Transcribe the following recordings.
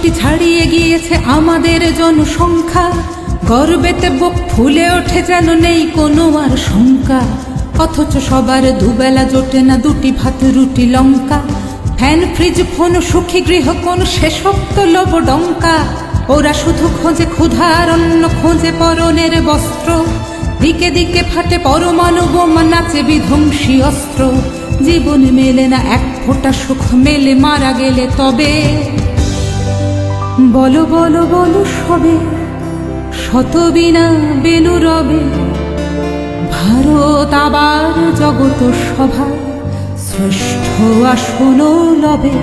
কোটি ছাড়িয়ে গিয়েছে আমাদের জনসংখ্যা, গর্বেতে বুক ফুলে ওঠে যেন নেই কোনো আর শঙ্কা। অথচ সবার দুবেলা জোটে না দুটি ভাত রুটি লঙ্কা, ফ্যান ফ্রিজ ফোন সুখী গৃহ কোন শেষোক্ত লোভ ডঙ্কা। ওরা শুধু খোঁজে ক্ষুধার অন্ন, খোঁজে পরনের বস্ত্র, দিকে দিকে ফাটে পরমাণু বোমা, নাচে বিধ্বংসী অস্ত্র। জীবন মেলে না এক ফোঁটা সুখ, মেলে মারা গেলে তবে। বলো বলো বলো সবে, শত বিনা বেনু রবে, ভারত আবার জগত সভায় শ্রেষ্ঠ আসন লবে।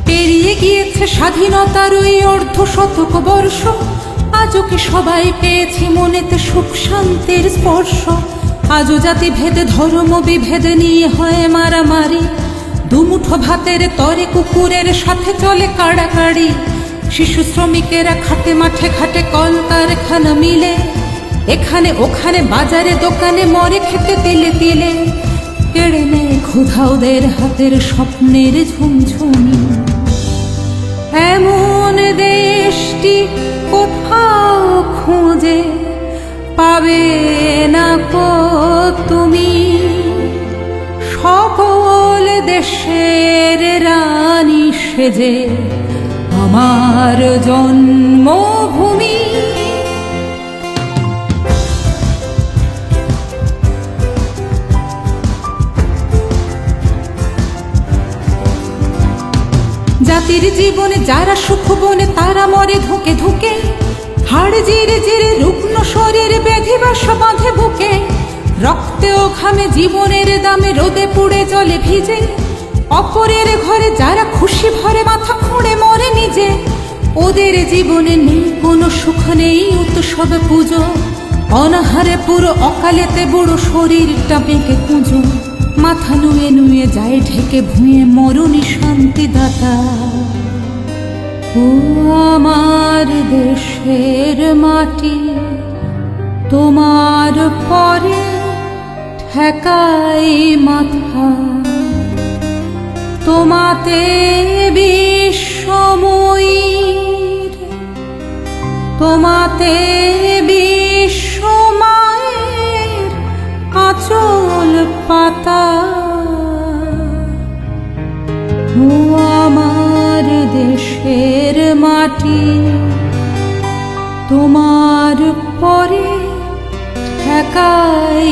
পেরিয়ে গিয়েছে স্বাধীনতার ওই অর্ধশতক বর্ষ, আজও কি সবাই পেয়েছি মনেতে সুখ শান্তির স্পর্শ? আজও জাতি ভেদে ধর্ম বিভেদ নিয়ে হয় মারামারি, দুমুঠো ভাতের তরে কুকুরের সাথে চলে কাড়াকাড়ি। শিশু শ্রমিকেরা খাটে মাঠে ঘাটে কলকারখানা মিলে, এখানে ওখানে বাজারে দোকানে মরে খেতে তিলে তিলে। কেড়ে নেয় ক্ষুধা ওদের হাতের স্বপ্নের ঝুমঝুমি। এমন দেশটি কোথাও খুঁজে পাবে না কো তুমি, সকল দেশের রানী সেজে আমার জন্মভূমি। জাতির জীবনে যারা সুখ বনে তারা মরে ধুকে ধুকে, হাড় জিরে জিরে রুগ্ন শরীর ব্যাধি বাসা বাঁধে বুকে। রক্তে ও ঘামে জীবনের দামে রোদে পুড়ে জলে ভিজে, অপরের ঘরে যারা খুশি ভরে মাথা খুঁড়ে মরে নিজে। ওদের জীবনে নেই কোনো সুখ, নেই উৎসব পুজো, অনাহারে পুরো অকালেতে বুড়ো শরীরটা বেঁকে কুঁজো। মাথা নুয়ে নুয়ে যায় ঢেকে ভুঁয়ে মরণী শান্তিদাতা। ও আমার দেশের মাটি, তোমার পরে ঠেকাই মাথা। তোমাতে বিশ্বময়ীর, তোমাতে বিশ্বমায়ের আঁচল পাতা। ও আমার দেশের মাটি, তোমার পরে ঠেকাই